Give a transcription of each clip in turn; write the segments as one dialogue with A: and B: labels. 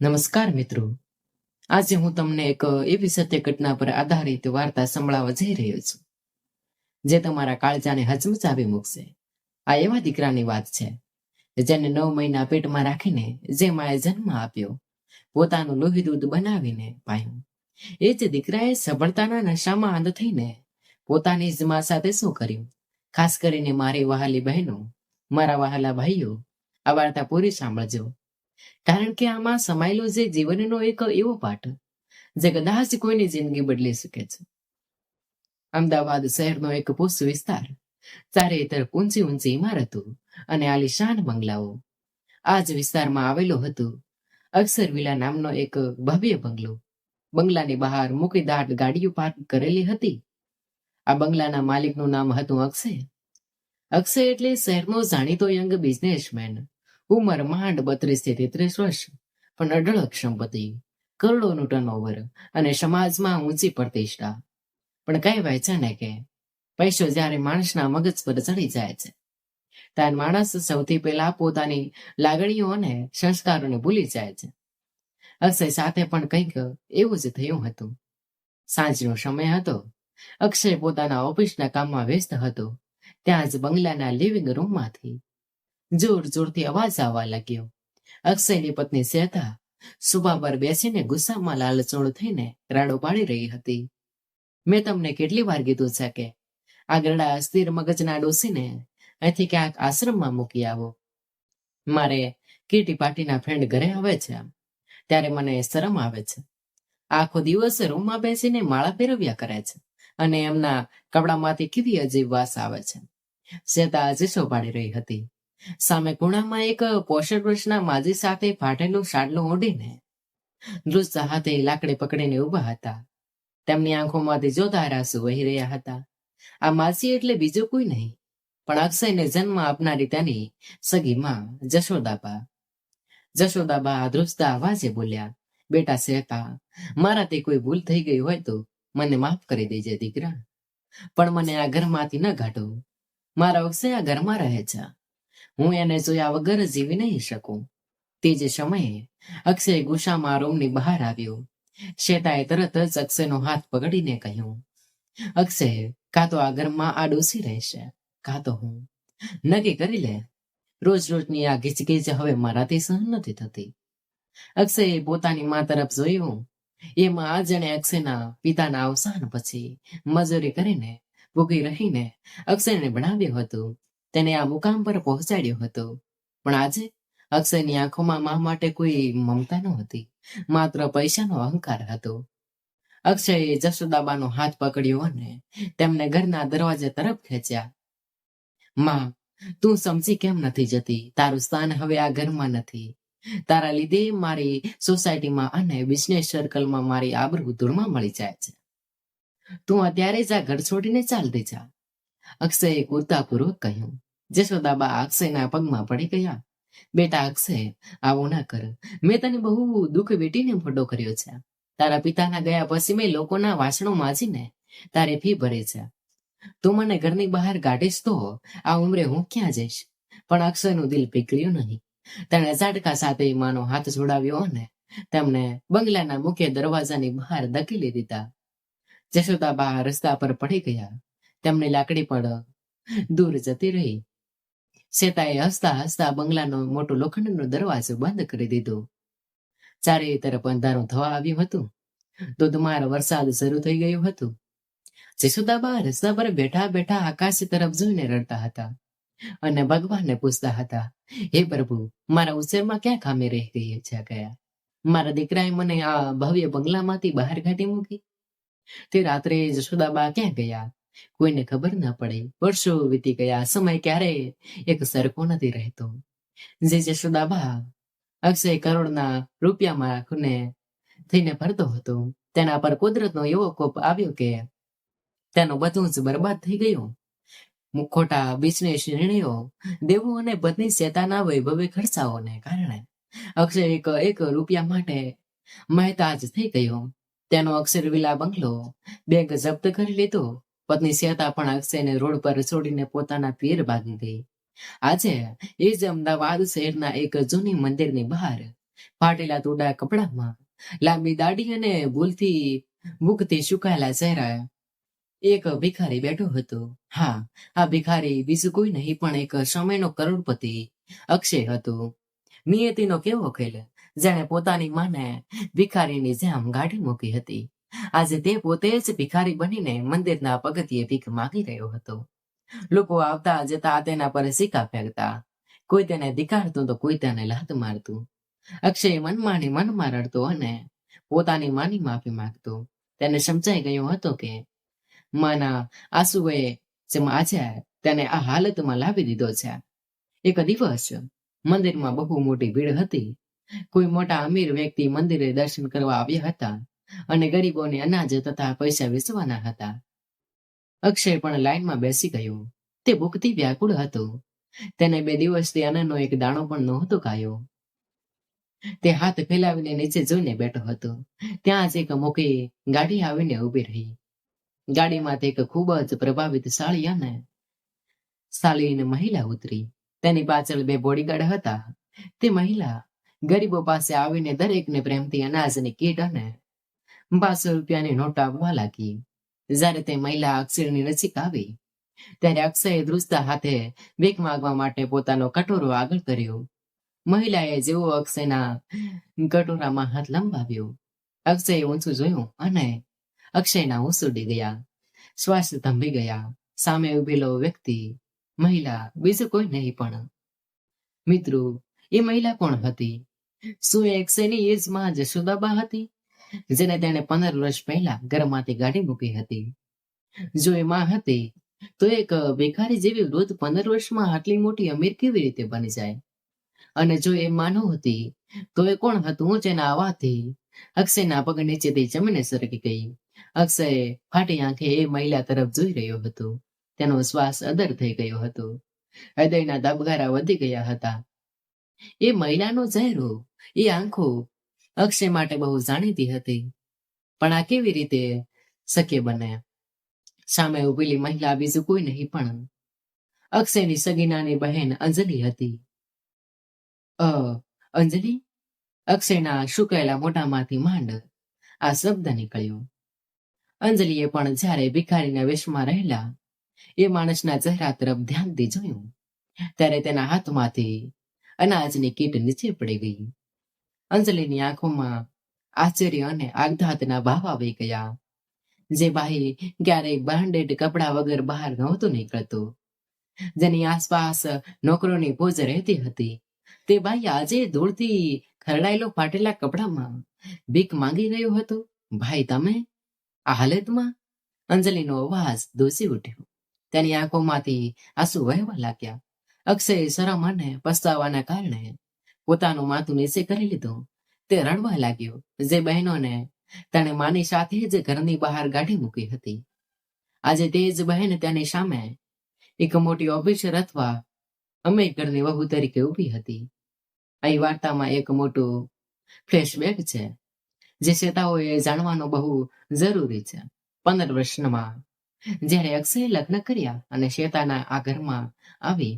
A: નમસ્કાર મિત્રો. આજે હું તમને એક એવી સત્ય ઘટના પર આધારિત વાર્તા સંભળાવવા જઈ રહ્યો છું, જે તમારા કાળજાને હચમચાવી મૂકશે. આ એવા દીકરાની વાત છે, જેને 9 મહિના પેટમાં રાખીને જે માએ જન્મ આપ્યો, પોતાનું લોહી દૂધ બનાવીને પાયું. એ જ દીકરાએ સફળતાના નશામાં અંધ થઈને પોતાની જ મા સાથે શું કર્યું? ખાસ કરીને મારી વહાલી બહેનો, મારા વહાલા ભાઈઓ, આ વાર્તા પૂરી સાંભળજો. કારણ કે આમાં સમાયેલો જે જીવનનો એક એવો પાઠ જે કદાચ કોઈની જિંદગી બદલી શકે છે. અમદાવાદ શહેરનો એક પોસ્ટ વિસ્તાર, ચારે તરફ ઊંચી ઊંચી ઇમારતો અને આલીશાન બંગલાઓ. આ જ વિસ્તારમાં આવેલો હતો અક્ષર વિલા નામનો એક ભવ્ય બંગલો. બંગલાની બહાર મૂકીદાટ ગાડીઓ પાર્ક કરેલી હતી. આ બંગલાના માલિકનું નામ હતું અક્ષય. અક્ષય એટલે શહેરનો જાણીતો યંગ બિઝનેસમેન. ઉંમર માંડ 32 થી 33 વર્ષ, પણ અઢળક સંપત્તિ, કરોડોનું ટર્નઓવર અને સમાજમાં ઊંચી પ્રતિષ્ઠા. પણ કહેવાય છે ને કે પૈસો જ્યારે માણસના મગજ પર ચડી જાય છે, ત્યારે માણસ સૌથી પહેલા પોતાની લાગણીઓ અને સંસ્કારોને ભૂલી જાય છે. અક્ષય સાથે પણ કંઈક એવું જ થયું હતું. સાંજનો સમય હતો. અક્ષય પોતાના ઓફિસના કામમાં વ્યસ્ત હતો. ત્યાં જ બંગલાના લિવિંગ રૂમમાંથી જોર જોરથી અવાજ આવવા લાગ્યો. અક્ષયની પત્ની શ્વેતા સુબા પર બેસીને ગુસ્સામાં લાલચોળ થઈને રાડો પાડી રહી હતી. મેં તમને કેટલી વાર કીધું છે કે આ ગરડા અસ્થિર મગજના ડોસીને અહીંથી ક્યાંક આશ્રમમાં મૂકી આવો. મારે કીટી પાર્ટીના ફ્રેન્ડ ઘરે આવે છે, ત્યારે મને શરમ આવે છે. આખો દિવસ રૂમમાં બેસીને માળા ફેરવ્યા કરે છે અને એમના કપડામાંથી કેવી અજીબ વાસ આવે છે. શ્વેતા ચીસો પાડી રહી હતી. સામે ખૂણામાં એક પોષણ વર્ષના માજી સાથે ફાટેલું સાડલું ઓઢીને દૃષ્ટ હાથે લાકડી પકડીને ઊભા હતા. તેમની આંખોમાંથી જોરદાર આંસુ વહી રહ્યા હતા. આ માસી એટલે બીજું કોઈ નહીં, પણ અક્ષયને જન્મ આપનારી તેની સગી માં જશોદાબા. જશોદાબા ધ્રુજતા અવાજે બોલ્યા, બેટા શ્વેતા, મારાથી કોઈ ભૂલ થઈ ગઈ હોય તો મને માફ કરી દેજે દીકરા, પણ મને આ ઘરમાંથી ન કાઢો. મારા અક્ષય આ ઘરમાં રહે છે, હું એને જોયા વગર જીવી નહીં શકું. તે જ સમયે અક્ષય ગુસ્સામાં રૂમની બહાર આવ્યો. શ્વેતાએ તરત જ અક્ષયનો હાથ પકડીને કહ્યું, અક્ષય, કાં તો આ ઘરમાં આ ડોસી રહેશે, કાં તો હું. નક્કી કરી લે. રોજ રોજની આ ગીચગીચ હવે મારાથી સહન નથી થતી. અક્ષયે પોતાની મા તરફ જોયું. એમાં આ જણે અક્ષયના પિતાના અવસાન પછી મજૂરી કરીને ભૂખી રહીને અક્ષયને ભણાવ્યો હતો, તેને આ મુકામ પર પહોંચાડ્યો હતો. પણ આજે અક્ષયની આંખોમાં મા માટે કોઈ મમતા નહોતી, માત્ર પૈસાનો અહંકાર હતો. અક્ષયે જશોદાબાનો હાથ પકડ્યો અને તેમને ઘરના દરવાજા તરફ ખેંચ્યા. માં, તું સમજી કેમ નથી જતી? તારું સ્થાન હવે આ ઘરમાં નથી. તારા લીધે મારી સોસાયટીમાં અને બિઝનેસ સર્કલમાં મારી આબરૂ ધૂળમાં મળી જાય છે. તું અત્યારે જ આ ઘર છોડીને ચાલતી જા, અક્ષયે ક્રૂરતાપૂર્વક કહ્યું. જશોદાબા અક્ષયના પગમાં પડી ગયા. બેટા અક્ષય, આવું ના કર. મેં તને બહુ દુઃખ વેઠીને મોટો કર્યો છે. તારા પિતાના ગયા પછી મેં લોકોના વાસણો માજીને તારી ફી ભરે છે. તું મને ઘરની બહાર કાઢીશ તો આ ઉંમરે હું ક્યાં જઈશ? પણ અક્ષયનું દિલ પીગળ્યું નહીં. તેણે ઝાટકા સાથે માનો હાથ જોડાવ્યો અને તેમને બંગલાના મુખ્ય દરવાજાની બહાર ધકેલી દીધા. જશોદાબા રસ્તા પર પડી ગયા. તેમની લાકડી પણ દૂર જતી રહી. શ્વેતાએ હસતા હસતા બંગલાનો મોટો લોખંડનો દરવાજો બંધ કરી દીધો. ચારે તરફ અંધારું થવા આવ્યું હતું. ધોધમાર વરસાદ શરૂ થઈ ગયો હતો. જશોદાબા રસ્તા પર બેઠા બેઠા આકાશ તરફ જોઈને રડતા હતા અને ભગવાનને પૂછતા હતા, હે પ્રભુ, મારા ઉછેરમાં ક્યાં ખામી રહી ગઈ છે ગયા? મારા દીકરાએ મને આ ભવ્ય બંગલામાંથી બહાર કાઢી મૂકી. તે રાત્રે જશોદાબા ક્યાં ગયા? કોઈને ખબર ન પડે. વર્ષો વીતી ગયા. સમય ક્યારેય એક સરખો નથી રહેતો. જે જશોદાબા અક્ષય કરોડના રૂપિયામાં ખૂને થઈને ફરતો હતો, તેના પર કુદરતનો એવો કોપ આવ્યો કે તેનું બધું જ બરબાદ થઈ ગયું. ખોટા બિઝનેસ નિર્ણયો, દેવો અને પત્ની શ્વેતાના વૈભવે ખર્ચાઓને કારણે અક્ષય એક રૂપિયા માટે મહેતાજ થઈ ગયો. તેનો અક્ષરવિલા બંગલો બેંક જપ્ત કરી લીધો. પત્ની શ્વેતા પણ અક્ષયને રોડ પર છોડીને પોતાના પિયર ભાગી ગઈ. આજે એ જ અમદાવાદ શહેરના એક જૂની મંદિરની બહાર ફાટેલા તોડા કપડામાં, લાંબી દાઢી અને ભૂલથી મુખથી સુકાયેલા ચહેરા એક ભિખારી બેઠો હતો. હા, આ ભિખારી બીજું કોઈ નહીં પણ એક સમયનો કરોડપતિ અક્ષય હતો. નિયતિનો કેવો ખેલ, જેણે પોતાની માને ભિખારીની જેમ ગાડી મૂકી હતી. આજે તે પોતે જ ભિખારી બનીને મંદિરના પગથિયે ભીખ માગી રહ્યો હતો. લોકો આવતા જતા તેના પર સિક્કા ફેંકતા. કોઈ તેને ધિક્કારતું તો કોઈ તેને લાત મારતું. અક્ષય મનમાં ને મનમાં રડતો અને પોતાની માની માફી માંગતો. તેને સમજાઈ ગયો હતો કે માના આંસુએ જેમ આજે તેને આ હાલતમાં લાવી દીધો છે. એક દિવસ મંદિરમાં બહુ મોટી ભીડ હતી. કોઈ મોટા અમીર વ્યક્તિ મંદિરે દર્શન કરવા આવ્યા હતા અને ગરીબોને અનાજ તથા પૈસા વેચવાના હતા. અક્ષય પણ લાઈનમાં બેસી ગયો. તે ભૂખથી વ્યાકુળ હતો. તેને 2 દિવસથી અન્નનો એક દાણો પણ નહોતો ખાયો. તે હાથ ફેલાવીને નીચે જોઈને બેઠો હતો. ત્યાં જ એક મોટી ગાડી આવીને ઊભી રહી. ગાડીમાંથી એક ખૂબ જ પ્રભાવિત શાલીન મહિલા ઉતરી. તેની પાછળ 2 બોડીગાર્ડ હતા. તે મહિલા ગરીબો પાસે આવીને દરેકને પ્રેમથી અનાજની કીટ અને 500 રૂપિયાની નોટ આપવા લાગી. જ્યારે તે મહિલા અક્ષયની નજીક આવી ત્યારે અક્ષયે ધ્રુજતા હાથે ભીખ માંગવા માટે પોતાનો કટોરો આગળ કર્યો. મહિલાએ જેવો અક્ષયના કટોરામાં હાથ લંબાવ્યો, અક્ષયે ઊંચું જોયું અને અક્ષયના હોશ ઉડી ગયા. શ્વાસ થંભી ગયા. સામે ઉભેલો વ્યક્તિ મહિલા બીજું કોઈ નહીં પણ મિત્રો, એ મહિલા કોણ હતી? શું એ અક્ષયની એ જ માં જશોદાબા હતી, જેને તેણે 15 વર્ષ પહેલા ઘરમાંથી ગાડી મૂકી હતી? જો એ માં હતી તો એક ભિખારી જેવી વૃદ્ધ 15 વર્ષમાં આટલી મોટી અમીર કેવી રીતે બની જાય? અને જો એ માં નહોતી તો એ કોણ હતું જેના અવાજથી અક્ષયના પગ નીચેથી જમીને સરકી ગઈ? અક્ષય ફાટી આંખે એ મહિલા તરફ જોઈ રહ્યો હતો. તેનો શ્વાસ અદર થઈ ગયો હતો. હૃદયના ધબકારા વધી ગયા હતા. એ મહિલાનો ચહેરો, એ આંખો અક્ષય માટે બહુ જાણીતી હતી. પણ આ કેવી રીતે શક્ય બને? સામે ઉભેલી મહિલા બીજું કોઈ નહીં પણ અક્ષયની સગી નાની બહેન અંજલિ હતી. અંજલિ? અક્ષયના સુકાયેલા મોઢામાંથી માંડ આ શબ્દ નીકળ્યો. અંજલિએ પણ જ્યારે ભિખારીના વેશમાં રહેલા એ માણસના ચહેરા તરફ ધ્યાનથી જોયું ત્યારે તેના હાથમાંથી અનાજની કીટ નીચે પડી ગઈ. અંજલિની આંખોમાં આશ્ચર્ય અને આઘાતના ભાવ આવી ગયા. જે ભાઈ ક્યારેય બ્રાન્ડેડ કપડા વગર બહાર નહોતો નીકળતો, જેની આસપાસ નોકરોની ફોજ રહેતી હતી, તે ભાઈ આજે ધૂળથી ખરડાયેલો ફાટેલા કપડામાં ભીખ માંગી રહ્યો હતો. ભાઈ, તમે આ હાલતમાં? અંજલિનો અવાજ ધ્રુજી ઉઠ્યો. તેની આંખોમાંથી આંસુ વહેવા લાગ્યા. અક્ષયે શરમ અને પસ્તાવાના કારણે પોતાનું માથું નીચે કરી લીધું. તે રડવા લાગ્યો. જે બહેનોને તેણે માની સાથે જ ઘરની બહાર ગાડી મૂકી હતી, આજે તે જ બહેન તેની સામે એક મોટી ઓફિસર અથવા અમીર ઘરની વહુ તરીકે ઊભી હતી. અહીં વાર્તામાં એક મોટું ફ્લેશબેક છે જે શ્રોતાઓએ જાણવાનું બહુ જરૂરી છે. 15 વર્ષમાં જ્યારે અક્ષયે લગ્ન કર્યા અને શ્વેતાના આ ઘરમાં આવી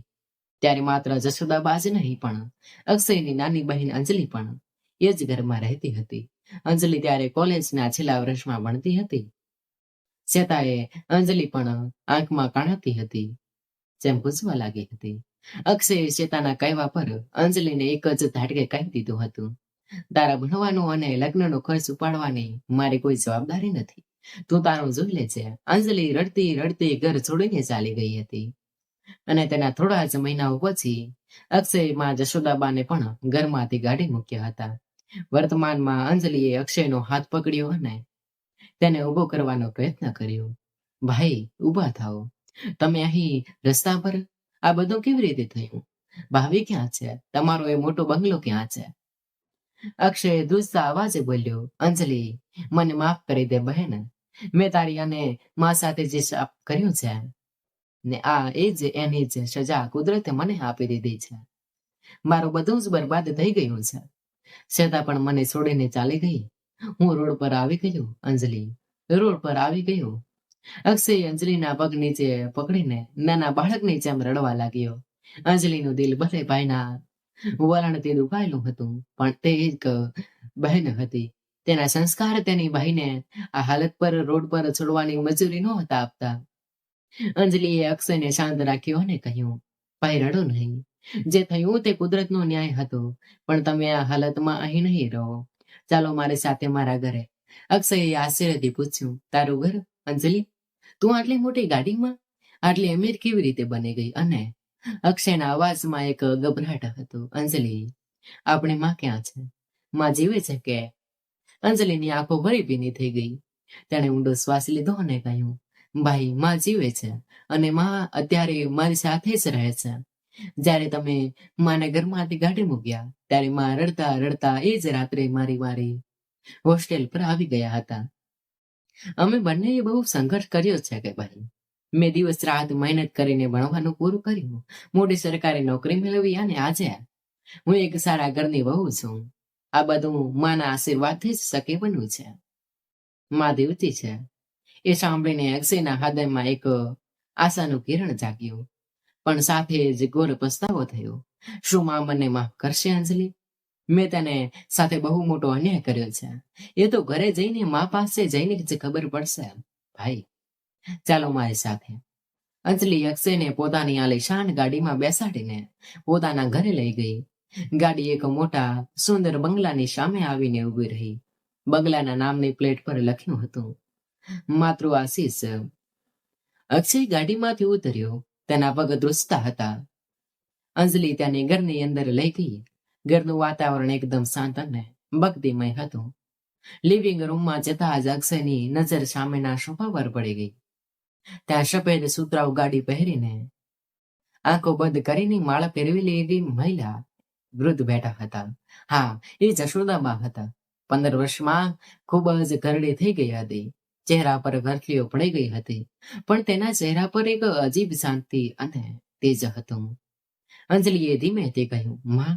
A: ત્યારે માત્ર જશોદાબા જ નહીં પણ અક્ષયની નાની બહેન અંજલિ પણ એ જ ઘરમાં રહેતી હતી. અંજલિ ત્યારે કોલેજના છેલ્લા વર્ષમાં ભણતી હતી. શ્વેતાએ અંજલિ પણ આંખમાં કાણાતી હતી, જેમ પૂછવા લાગી હતી. અક્ષયે શ્વેતાના કહેવા પર અંજલિને એક જ ધાટકે કહી દીધું હતું, તારા ભણવાનો અને લગ્નનો ખર્ચ ઉપાડવાની મારી કોઈ જવાબદારી નથી. તું તારું જોઈ લેજે. અંજલિ રડતી રડતી ઘર છોડીને ચાલી ગઈ હતી અને તેના થોડા જ મહિનાઓ પછી અક્ષય માં જશોદાબાને પણ ઘરમાંથી ગાડી મૂક્યા હતા. વર્તમાનમાં અંજલિએ અક્ષયનો હાથ પકડ્યો અને તેને ઊભો કરવાનો પ્રયત્ન કર્યો. ભાઈ, ઊભા થાઓ. તમે અહીં રસ્તા પર? આ બધું કેવી રીતે થયું? ભાભી ક્યાં છે? તમારો એ મોટો બંગલો ક્યાં છે? અક્ષય ધ્રુજતા અવાજે બોલ્યો, અંજલિ, મને માફ કરી દે બહેન. મેં તારી અને મા સાથે જે શાપ કર્યો છે ને આ એ જ એની જ સજા કુદરતે મને આપી દીધી છે. મારું બધું જ બરબાદ થઈ ગયું છે. છતાં પણ મને છોડીને ચાલી ગઈ. હું રોડ પર આવી ગયો. અંજલિ, રોડ પર આવી ગયો. અક્ષય અંજલિના પગ નીચે પકડીને નાના બાળકની જેમ રડવા લાગ્યો. અંજલિનું દિલ ભલે ભાઈના વલણ તે દુખાયેલું હતું, પણ તે એક બહેન હતી. તેના સંસ્કાર તેની ભાઈને આ હાલત પર રોડ પર છોડવાની મંજૂરી નહોતા આપતા. અંજલિએ અક્ષયને શાંત રાખ્યો અને કહ્યું, ભાઈ રડો નહીં. જે થયું તે કુદરતનો ન્યાય હતો, પણ તમે આ હાલતમાં અહીં નહીં રહો. ચાલો મારી સાથે મારા ઘરે. અક્ષયે આશ્ચર્યથી પૂછ્યું, તારું ઘર અંજલિ? તું આટલી મોટી ગાડીમાં આટલી અમીર કેવી રીતે બની ગઈ? અને અક્ષયના અવાજમાં એક ગભરાટ હતો. અંજલિ, આપણી માં ક્યાં છે? માં જીવે છે કે? અંજલિની આંખો ભરી ભીની થઈ ગઈ. તેણે ઊંડો શ્વાસ લીધો અને કહ્યું, ભાઈ, માં જીવે છે અને માં અત્યારે મારી સાથે જ રહે છે. જ્યારે તમે માને ઘરમાંથી કાઢી મૂક્યા ત્યારે માં રડતા રડતા એ જ રાત્રે મારી હોસ્ટેલ પર આવી ગયા હતા. અમે બંનેએ બહુ સંઘર્ષ કર્યો છે કે ભાઈ. મેં દિવસ રાત મહેનત કરીને ભણવાનું પૂરું કર્યું, મોટી સરકારી નોકરી મેળવી અને આજે હું એક સારા ઘરની વહુ છું. આ બધું માના આશીર્વાદથી જ શક્ય બન્યું છે. માં દેવતી છે. એ સાંભળીને અક્ષયના હૃદયમાં એક આશાનું કિરણ જાગ્યું, પણ સાથે જ ઘોર પસ્તાવો થયો. શું માં મને માફ કરશે અંજલિ? મેં તેને સાથે બહુ મોટો અન્યાય કર્યો છે. એ તો ઘરે જઈને મા પાસે જઈને જ ખબર પડશે. ભાઈ, ચાલો મારી સાથે. અંજલિ અક્ષયને પોતાની આલીશાન ગાડીમાં બેસાડીને પોતાના ઘરે લઈ ગઈ. ગાડી એક મોટા સુંદર બંગલાની સામે આવીને ઊભી રહી. બંગલાના નામની પ્લેટ પર લખ્યું હતું, માતૃ આશીષ. અક્ષય ગાડીમાંથી ઉતર્યો. તેના પગ ધ્રુજતા હતા. અંજલિ તેને ઘરની અંદર લઈ ગઈ. ઘરનું વાતાવરણ એકદમ શાંત અને ભક્તિમય હતું. લિવિંગ રૂમમાં જતા જ અક્ષયની નજર સામેના સોફા પર પડી ગઈ. ત્યાં સફેદ સુતરાઉ ગાડી પહેરીને આંખો બંધ કરીને માળા પહેરવેલી એવી મહિલા વૃદ્ધ બેઠા હતા. હા, એ જશોદાબા હતા. 15 વર્ષમાં ખૂબ જ ઘરડી થઈ ગઈ હતી. ચહેરા પર ગરફલીઓ પડી ગઈ હતી, પણ તેના ચહેરા પર એક અજીબ શાંતિ અને તેજ હતું. અંજલિએ ધીમેથી કહ્યું, માં,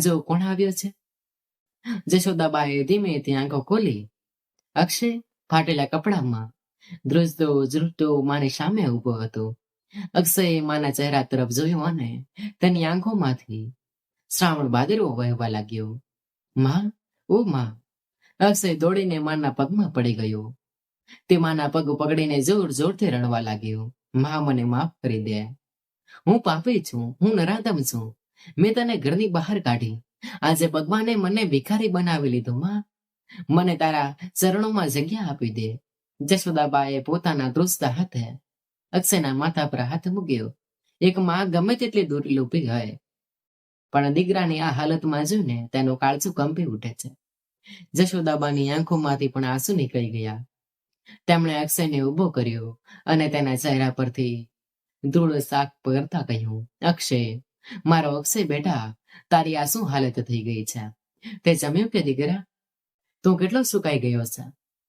A: જો કોણ આવ્યો છે? જશોદાબાએ ધીમેથી આંખો ખોલી. અક્ષય ફાટેલા કપડામાં ધ્રુજતો માની સામે ઊભો હતો. અક્ષયે માના ચહેરા તરફ જોયું અને તેની આંખોમાંથી શ્રાવણ ભાદરવો વહેવા લાગ્યો. માં, ઓ માં! અક્ષય દોડીને માના પગમાં પડી ગયો. તે માના પગ પકડીને જોર જોરથી રડવા લાગ્યો. માં, મને માફ કરી દે. હું પાપી છું, હું નરાધમ છું. મેં તને ઘરની બહાર કાઢી. આજે ભગવાને મને ભિખારી બનાવી લીધો. માં, મને તારા ચરણોમાં જગ્યા આપી દે. જશોદાબાએ પોતાના ધ્રુજતા હાથે અક્ષયના માથા પર હાથ મૂક્યો. એક માં ગમે તેટલી દૂર ઊભી હોય, પણ દીકરાની આ હાલતમાં જોઈને તેનું કાળજું કંપી ઉઠે છે. જશોદાબાની આંખોમાંથી પણ આંસુ નીકળી ગયા. તેમણે અક્ષયને ઊભો કર્યો અને તેના ચહેરા પરથી ધૂળ સાફ કરતા કહ્યું, અક્ષય, મારો અક્ષય બેટા, તારી આ શું હાલત થઈ ગઈ છે? તે જમ્યું કે દીકરા? તું કેટલો સુકાઈ ગયો છે?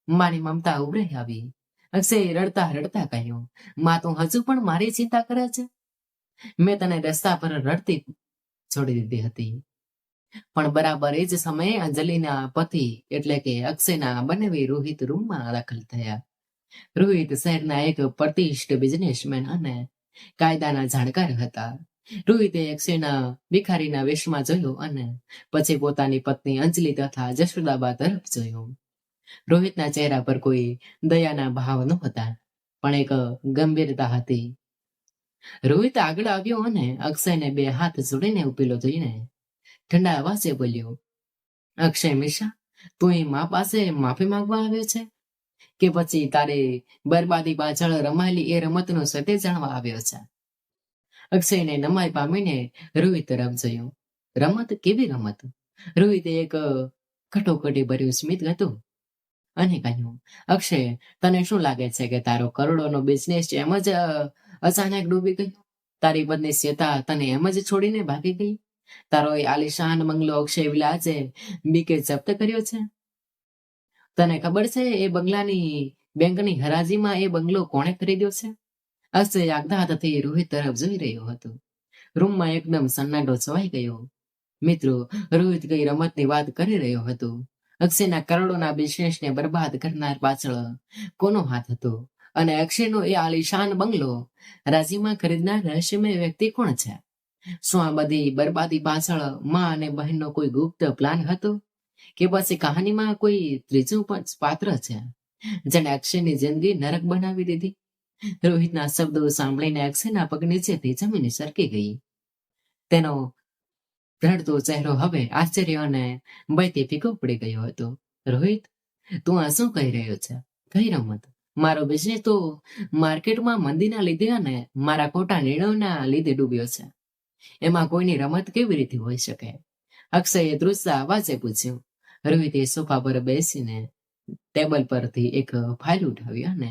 A: મારી મમતા ઉભરાઈ આવી. અક્ષયે રડતા રડતા કહ્યું, માં, તું હજુ પણ મારી ચિંતા કરે છે? મેં તને રસ્તા પર રડતી છોડી દીધી હતી. પણ બરાબર એ જ સમયે અંજલિના પતિ એટલે કે અક્ષયના બંનેવી રોહિત રૂમમાં દાખલ થયા. રોહિત શહેરના એક પ્રતિષ્ઠિત બિઝનેસમેન અને કાયદાના જાણકાર હતા. રોહિતે અક્ષયના ભિખારીના વેશમાં જોયો અને પછી પોતાની પત્ની અંજલિ તથા જશોદાબા તરફ જોયું. રોહિતના ચહેરા પર કોઈ દયાના ભાવ નહોતા, પણ એક ગંભીરતા હતી. રોહિત આગળ આવ્યો અને અક્ષયને 2 હાથ જોડીને ઉભેલો જોઈને ઠંડા અવાજે બોલ્યો, અક્ષય મિશ્રા, તું એ મા પાસે માફી માંગવા આવ્યો છે કે પછી તારી બરબાદી પાછળ રમાયેલી એ રમતનો સત્ય જાણવા આવ્યો છે? અક્ષયને નમાઈ પામીને રોહિત તરફ જોયું. રમત? કેવી રમત? રોહિતે એક કટોકટી ભર્યું સ્મિત હતું અને કહ્યું, અક્ષય, તને શું લાગે છે કે તારો કરોડોનો બિઝનેસ એમ જ અચાનક ડૂબી ગયો? તારી પત્ની શ્વેતા તને એમ જ છોડીને ભાગી ગઈ? તારો એ આલિશાન બંગલો અક્ષય વિલાસે બીકે જપ્ત કર્યો છે? તને ખબર છે એ બંગલાની બેંકની હરાજીમાં એ બંગલો કોણે ખરીદ્યો છે? અક્ષય આગતા હાથથી રોહિત તરફ જોઈ રહ્યો હતો. રૂમમાં એકદમ સન્નાટો છવાઈ ગયો. મિત્રો, રોહિત કઈ રમતની વાત કરી રહ્યો હતો. અક્ષયના કરોડોના બિઝનેસને બરબાદ કરનાર પાછળ કોનો હાથ હતો? અને અક્ષયનો એ આલિશાન બંગલો રાજીમાં ખરીદનાર રહસ્યમય વ્યક્તિ કોણ છે? શું આ બધી બરબાદી પાછળ માં અને બહેનનો કોઈ ગુપ્ત પ્લાન હતો, કે પછી કહાનીમાં કોઈ ત્રીજું પાત્ર છે જેને અક્ષયની જિંદગી નરક બનાવી દીધી? રોહિતના શબ્દો સાંભળીને અક્ષયના પગ નીચેથી જમીન સરકી ગઈ. તેનો રડતો ચહેરો હવે આશ્ચર્ય અને ભયથી ફીકો પડી ગયો હતો. રોહિત, તું આ શું કહી રહ્યો છે? કઈ રમત? મારો બિઝનેસ તો માર્કેટમાં મંદીના લીધે અને મારા ખોટા નિર્ણયોના લીધે ડૂબ્યો છે. એમાં કોઈની રમત કેવી રીતે હોઈ શકે? અક્ષયે ધ્રુજતા અવાજે પૂછ્યું. રોહિતે સોફા પર બેસીને ટેબલ પરથી એક ફાઇલ ઉઠાવી અને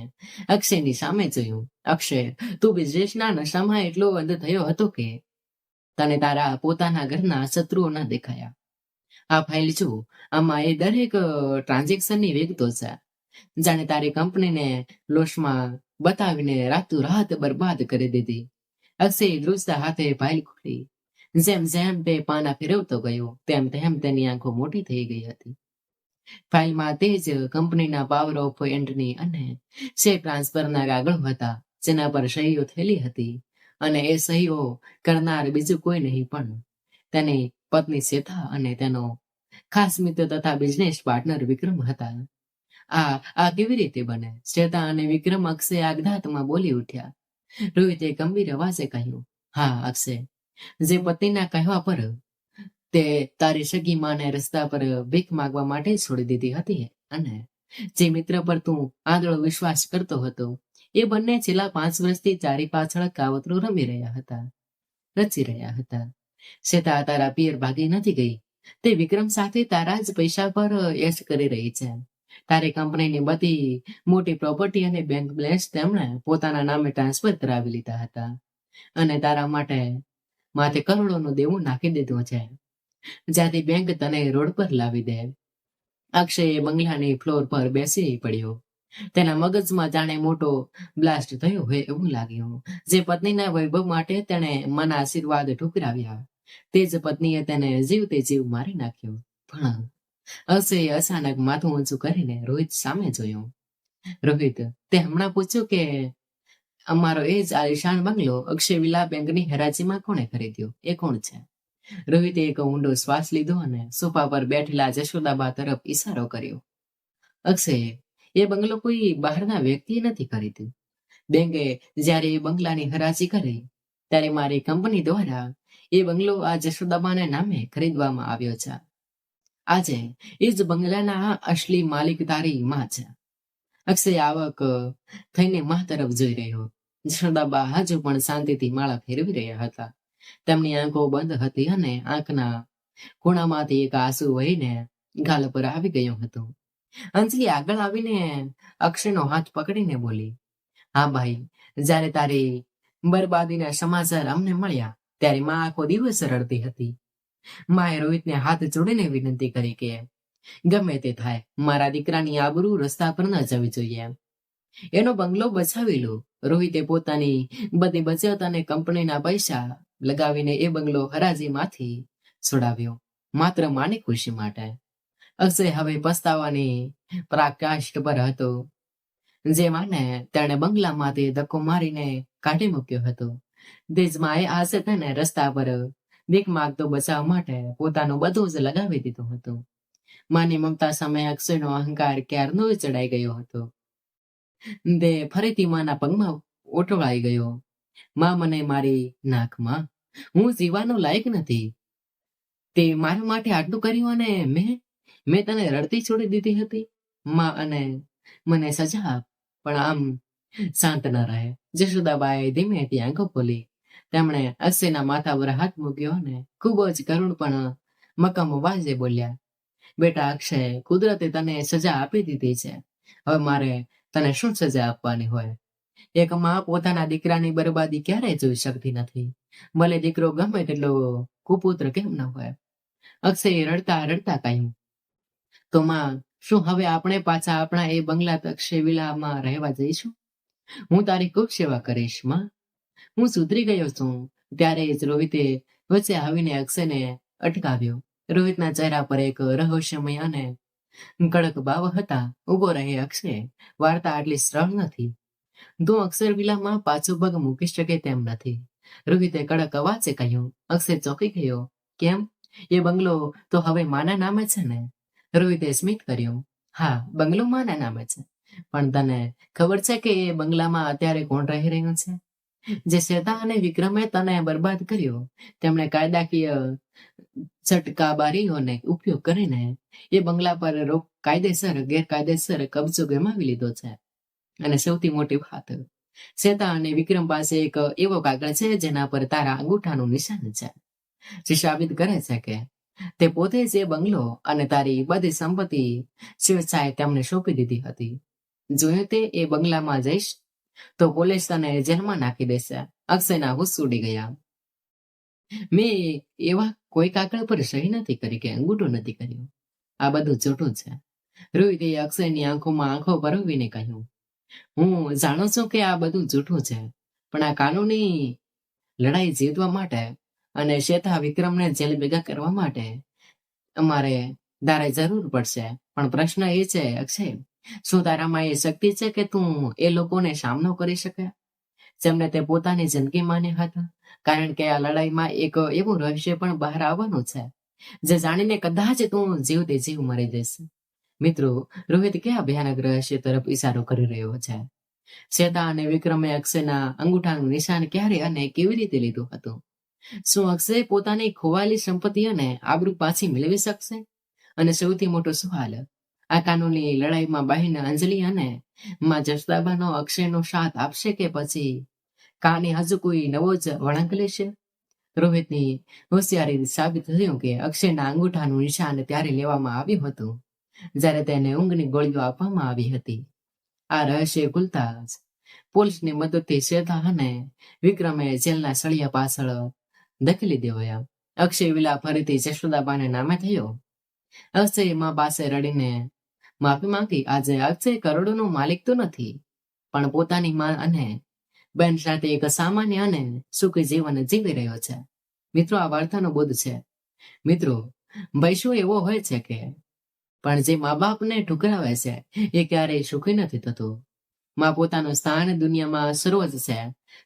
A: અક્ષયની સામે જોયું. અક્ષય, તું બિઝનેસના નશામાં એટલો અંધ થયો હતો કે તને તારા પોતાના ઘરના શત્રુઓ ન દેખાયા. આ ફાઇલ જો, આમાં એ દરેક ટ્રાન્ઝેક્શનની વિગતો છે. જાણે તારી કંપનીને લોસમાં બતાવીને રાતોરાત બરબાદ કરી દીધી. અક્ષયે ધ્રુજતા હાથે ફાઇલ ખોલી. જેમ જેમ તે પાના ફેરવતો ગયો તેમ તેમ તેની આંખો મોટી થઈ ગઈ હતી. ફાઇલમાં તે જ કંપનીના પાવર ઓફ એન્ટની અને શેર ટ્રાન્સફરના કાગળો હતા, જેના પર સહીઓ થયેલી હતી. અને એ સહીઓ કરનાર બીજું કોઈ નહીં પણ તેની પત્ની શ્વેતા અને તેનો ખાસ મિત્ર તથા બિઝનેસ પાર્ટનર વિક્રમ હતા. આ કેવી રીતે બને? શ્વેતા અને વિક્રમ અક્ષય આગધાતમાં બોલી ઉઠ્યા. રોહિતે ગંભીર અવાજે કહ્યું, હા અક્ષય, જે પત્નીના કહેવા પર તે તારી સગી માને રસ્તા પર ભીખ માંગવા માટે છોડી દીધી હતી, અને જે મિત્ર પર તું આંધળો વિશ્વાસ કરતો હતો, એ બંને છેલ્લા 5 વર્ષથી ચારી પાછળ કાવતરો રચી રહ્યા હતા. શ્વેતા તારા પિયર ભાગી નથી ગઈ. તે વિક્રમ સાથે તારા જ પૈસા પર એશ કરી રહી છે. તારી કંપનીની બધી મોટી પ્રોપર્ટી અને બેંક બેલેન્સ તેમણે પોતાના નામે ટ્રાન્સફર કરાવી લીધા હતા અને તારા માથે કરોડોનું દેવું નાખી દીધું છે, જ્યાંથી બેંક તને રોડ પર લાવી દે. અક્ષય બંગલાની ફ્લોર પર બેસી પડ્યો. તેના મગજમાં જાણે મોટો બ્લાસ્ટ થયો હોય એવું લાગ્યું. જે પત્નીના વૈભવ માટે તેણે મના આશીર્વાદ ઠુકરાવ્યા, તે જ પત્નીએ તેને જીવતે જીવ મારી નાખ્યો. પણ અક્ષયે અચાનક માથું ઊંચું કરીને રોહિત સામે જોયું. રોહિત, તે હમણાં પૂછ્યું કે અમારો એ જ આલિશાન બંગલો અક્ષય વિલા બેંકની હરાજીમાં કોણે ખરીદ્યો? એ કોણ છે? રોહિતે એક ઊંડો શ્વાસ લીધો અને સોફા પર બેઠેલા જશોદાબા તરફ ઈશારો કર્યો. અક્ષયે, એ બંગલો કોઈ બહારના વ્યક્તિએ નથી ખરીદ્યો. બેંકે જ્યારે એ બંગલાની હરાજી કરી ત્યારે મારી કંપની દ્વારા એ બંગલો આ જશોદાબાના નામે ખરીદવામાં આવ્યો છે. આજે એ જ બંગલાના અસલી માલિક તારી માં છે. અક્ષય આવક થઈને માં તરફ જોઈ રહ્યો. જશોદાબા હજુ પણ શાંતિથી માળા ફેરવી રહ્યા હતા. તેમની આંખો બંધ હતી અને આંખના ખૂણામાંથી એક આંસુ વહીને ગાલ પર આવી ગયો હતો. અંજલિ આગળ આવીને અક્ષયનો હાથ પકડીને બોલી, હા ભાઈ, જ્યારે તારી બરબાદીના સમાચાર અમને મળ્યા ત્યારે માં આખો દિવસ રડતી હતી. માએ રોહિતને હાથ જોડીને વિનંતી કરી કે ગમે તે થાય, મારા દીકરાની આબરૂ રસ્તા પર ન જવી જોઈએ. એનો બંગલો બચાવી લો. રોહિતે પોતાની બધી બચત અને કંપનીના પૈસા લગાવીને એ બંગલો હરાજીમાંથી છોડાવ્યો, માત્ર માની ખુશી માટે. અક્ષય હવે પસ્તાવાની પરાકાષ્ઠ પર હતો. જે માને તેણે બંગલામાંથી ધક્કો મારીને કાઢી મૂક્યો હતો, તે જ માએ આજે તેને રસ્તા પર ભીખ માંગતો બચાવવા માટે પોતાનું બધું જ લગાવી દીધું હતું. માની મમતા સામે અક્ષયનો અહંકાર ક્યારનો ચડાઈ ગયો હતો. તે ફરીથી માના પગમાં ઓટવાઈ ગયો. માં, મને મારી નાખમાં, હું જીવવાનો લાયક નથી. તે મારા માટે આટલું કર્યું અને મેં તને રડતી છોડી દીધી હતી. માં, અને મને સજા આપ, પણ આમ શાંત ન રહે. જશોદાબાએ ધીમેથી આંખો ખોલી. તેમણે અક્ષયના માથા પર હાથ મૂક્યો અને ખૂબ જ કરુણ પણ મક્કમ અવાજે બોલ્યા, બેટા અક્ષય, કુદરતે તને સજા આપી દીધી છે. હવે મારે તને શું સજા આપવાની હોય? એક માં પોતાના દીકરાની બરબાદી ક્યારેય જોઈ શકતી નથી, ભલે દીકરો ગમે તેટલો કુપુત્ર કેમ ન હોય. અક્ષયે રડતા રડતા કહ્યું, તો માં, શું હવે આપણે પાછા આપણા એ બંગલા અક્ષય વિલામાં રહેવા જઈશું? હું તારી ખૂબ સેવા કરીશ માં. હું સુધરી ગયો છું. ત્યારે જ રોહિતે વચ્ચે આવીને અક્ષયને અટકાવ્યો. રોહિતના ચહેરા પર એક રહસ્યમય અને કડક ભાવ હતા. ઉભો રહે અક્ષય, વાર્તા આટલી સરળ નથી. તું અક્ષર વિલામાં પાછો પગ મૂકી શકે તેમ નથી. રોહિતે કડક અવાજે કહ્યું. અક્ષય ચોંકી ગયો. કેમ? એ બંગલો તો હવે માના નામે છે ને? રોહિતે સ્મિત કર્યું. હા, બંગલો માના નામે છે, પણ તને ખબર છે કે એ બંગલામાં અત્યારે કોણ રહી રહ્યું છે? જે શ્વેતા અને વિક્રમે તને બરબાદ કર્યો, તેમણે કાયદાકીય છટકાબારીઓને ઉપયોગ કરીને એ બંગલા પર ગેરકાયદેસર કબજો જમાવી લીધો છે. અને સૌથી મોટી વાત, શ્વેતા અને વિક્રમ પાસે એક એવો કાગળ છે જેના પર તારા અંગૂઠાનું નિશાન છે, જે સાબિત કરે છે કે તે પોતે જ એ બંગલો અને તારી બધી સંપત્તિ સ્વેચ્છાએ તેમને સોંપી દીધી હતી. જો તે એ બંગલામાં જઈશ તો પોલીસ તને જેલમાં નાખી દેશે. અક્ષયના હોશ ઉડી ગયા. મેં એવા કોઈ કાગળ પર સહી નથી કરી કે અંગૂઠો નથી કર્યો. આ બધું જૂઠું છે. રોહિતે અક્ષયની આંખોમાં આંખો ભરવીને કહ્યું. હું જાણું છું કે આ બધું જૂઠું છે, પણ આ કાનૂની લડાઈ જીતવા માટે અને શ્વેતા વિક્રમને જેલ ભેગા કરવા માટે અમારે તારે જરૂર પડશે. પણ પ્રશ્ન એ છે અક્ષય, શું તારામાં એ શક્તિ છે કે તું એ લોકોને સામનો કરી શકે જેમને તે પોતાની જિંદગી માન્યા હતા? કારણ કે આ લડાઈમાં એક એવું રહસ્ય પણ બહાર આવવાનું છે જે જાણીને કદાચ તું જીવતે જીવ મરી જઈશ. મિત્રો, રોહિત કયા ભયાનક રહસ્ય તરફ ઈશારો કરી રહ્યો છે? શ્વેતા અને વિક્રમે અક્ષયના અંગૂઠાનું નિશાન ક્યારે અને કેવી રીતે લીધું હતું? શું અક્ષય પોતાની ખોવાયેલી સંપત્તિ અને આબરૂ પાછી મેળવી શકશે? અને સૌથી મોટો સવાલ, આ કાનૂની લડાઈમાં બહેન અંજલિ અને માં જસદાબાનો અક્ષયનો સાથ આપશે કે પછી કહાની હજુ કોઈ નવો જ વળાંક લેશે? રોહિતની હોશિયારી સાબિત થયું કે અક્ષયના અંગૂઠાનું નિશાન ત્યારે લેવામાં આવ્યું હતું જ્યારે તેને ઊંઘની ગોળીઓ આપવામાં આવી હતી. આ રહસ્ય ખુલતા જ પોલીસની મદદથી શ્વેતા અને વિક્રમે જેલના સળિયા પાછળ ધકેલી દેવાયા. અક્ષય વિલા ફરીથી જશોદાબાને નામે થયો. અક્ષય માં પાસે રડીને માફી માંગી. આજે અક્ષય કરોડોનો માલિક તો નથી, પણ પોતાની માં અને બેન સાથે એક સામાન્ય અને સુખી જીવન જીવી રહ્યો છે. મિત્રો, આ વાર્તાનો બોધ છે. મિત્રો, ભય શું એવો હોય છે કે પણ જે મા બાપને ઠુકરાવે છે એ ક્યારેય સુખી નથી થતું. માં પોતાનું સ્થાન દુનિયામાં સર્વોચ્ચ છે,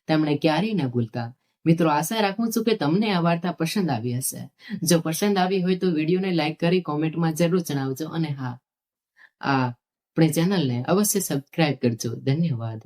A: તેમણે ક્યારેય ન ભૂલતા. મિત્રો, આશા રાખું છું કે તમને આ વાર્તા પસંદ આવી હશે. જો પસંદ આવી હોય તો વિડીયોને લાઈક કરી કોમેન્ટમાં જરૂર જણાવજો. અને હા, આપણી ચેનલને અવશ્ય સબસ્ક્રાઇબ કરજો. ધન્યવાદ.